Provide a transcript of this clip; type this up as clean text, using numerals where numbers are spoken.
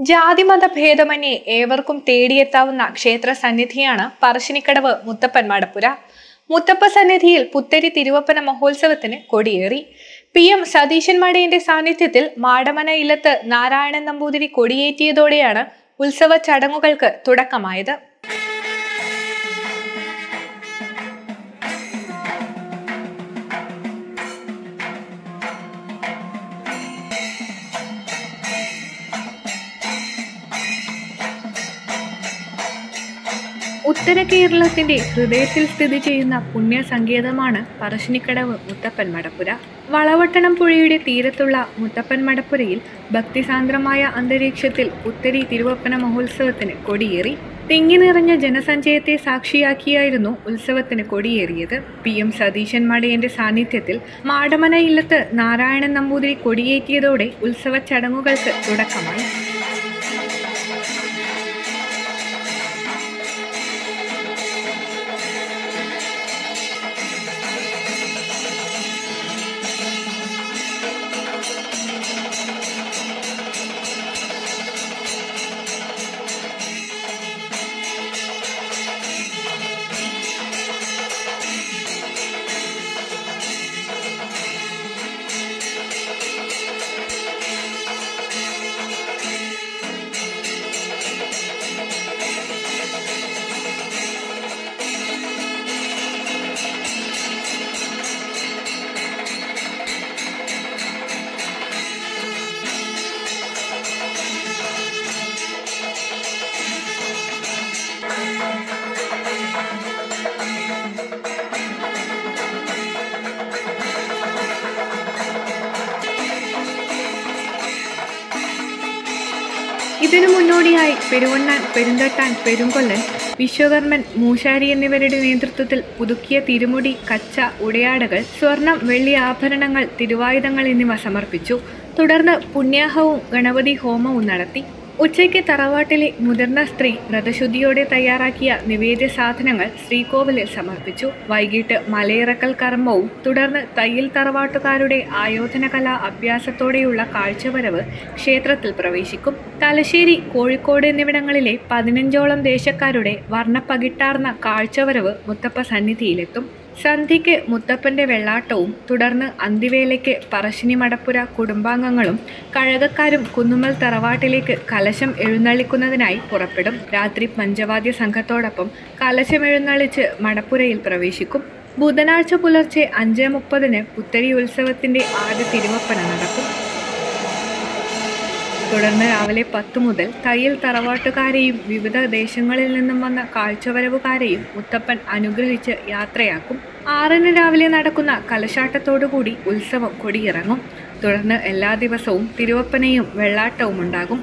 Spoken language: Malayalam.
ജാതിമത ഭേദമന്യേ ഏവർക്കും തേടിയെത്താവുന്ന ക്ഷേത്ര സന്നിധിയാണ് പറശ്ശിനിക്കടവ് മുത്തപ്പൻ മടപ്പുര. മുത്തപ്പ സന്നിധിയിൽ പുത്തരി തിരുവപ്പന മഹോത്സവത്തിന് കൊടിയേറി. PM സതീശൻ മടിയന്റെ സാന്നിധ്യത്തിൽ മാടമന ഇല്ലത്ത് നാരായണൻ നമ്പൂതിരി കൊടിയേറ്റിയതോടെയാണ് ഉത്സവ ചടങ്ങുകൾക്ക് തുടക്കമായത്. ഉത്തര കേരളത്തിന്റെ ഹൃദയത്തിൽ സ്ഥിതി ചെയ്യുന്ന പുണ്യസങ്കേതമാണ് പറശ്ശിനിക്കടവ് മുത്തപ്പൻ മടപ്പുര. വളവട്ടണം പുഴയുടെ തീരത്തുള്ള മുത്തപ്പൻ മടപ്പുരയിൽ ഭക്തിസാന്ദ്രമായ അന്തരീക്ഷത്തിൽ പുത്തരി തിരുവപ്പന മഹോത്സവത്തിന് കൊടിയേറി. തിങ്ങി നിറഞ്ഞ ജനസഞ്ചയത്തെ സാക്ഷിയാക്കിയായിരുന്നു ഉത്സവത്തിന് കൊടിയേറിയത്. PM സതീശൻ മടിയന്റെ സാന്നിധ്യത്തിൽ മാടമന ഇല്ലത്ത് നാരായണൻ നമ്പൂതിരി കൊടിയേറ്റിയതോടെ ഉത്സവ ചടങ്ങുകൾക്ക് തുടക്കമായി. ഇതിനു മുന്നോടിയായി പെരുവണ്ണാൻ, പെരുന്തട്ടാൻ, പെരുങ്കൊല്ലൻ, വിശ്വകർമ്മൻ, മൂശാരി എന്നിവരുടെ നേതൃത്വത്തിൽ പുതുക്കിയ തിരുമുടി, കച്ച, ഉടയാടകൾ, സ്വർണം, വെള്ളി ആഭരണങ്ങൾ, തിരുവായുധങ്ങൾ എന്നിവ സമർപ്പിച്ചു. തുടർന്ന് പുണ്യാഹവും ഗണപതി ഹോമവും നടത്തി. ഉച്ചയ്ക്ക് തറവാട്ടിലെ മുതിർന്ന സ്ത്രീ വ്രതശുദ്ധിയോടെ തയ്യാറാക്കിയ നിവേദ്യ സാധനങ്ങൾ ശ്രീകോവിലിൽ സമർപ്പിച്ചു. വൈകിട്ട് മലയിറക്കൽ കർമ്മവും തുടർന്ന് തയ്യിൽ തറവാട്ടുകാരുടെ ആയോധനകലാ അഭ്യാസത്തോടെയുള്ള കാഴ്ചവരവ് ക്ഷേത്രത്തിൽ പ്രവേശിക്കും. തലശ്ശേരി, കോഴിക്കോട് എന്നിവിടങ്ങളിലെ 15ഓളം ദേശക്കാരുടെ വർണ്ണപ്പകിട്ടാർന്ന കാഴ്ചവരവ് മുത്തപ്പ സന്നിധിയിലെത്തും. സന്ധ്യയ്ക്ക് മുത്തപ്പന്റെ വെള്ളാട്ടവും തുടർന്ന് അന്തിവേലയ്ക്ക് പറശ്ശിനി മടപ്പുര കുടുംബാംഗങ്ങളും കഴകക്കാരും കുന്നുമ്മൽ തറവാട്ടിലേക്ക് കലശം എഴുന്നള്ളിക്കുന്നതിനായി പുറപ്പെടും. രാത്രി പഞ്ചവാദ്യ സംഘത്തോടൊപ്പം കലശം എഴുന്നള്ളിച്ച് മടപ്പുരയിൽ പ്രവേശിക്കും. ബുധനാഴ്ച പുലർച്ചെ 5:30 പുത്തരി ഉത്സവത്തിന്റെ ആദ്യ തിരുവപ്പന നടക്കും. തുടർന്ന് രാവിലെ 10 മുതൽ തയ്യിൽ തറവാട്ടുകാരെയും വിവിധ ദേശങ്ങളിൽ നിന്നും വന്ന കാഴ്ചവരവുകാരെയും മുത്തപ്പൻ അനുഗ്രഹിച്ച് യാത്രയാക്കും. 6 രാവിലെ നടക്കുന്ന കലശാട്ടത്തോടുകൂടി ഉത്സവം കൊടിയിറങ്ങും. തുടർന്ന് എല്ലാ ദിവസവും തിരുവപ്പനയും വെള്ളാട്ടവും ഉണ്ടാകും.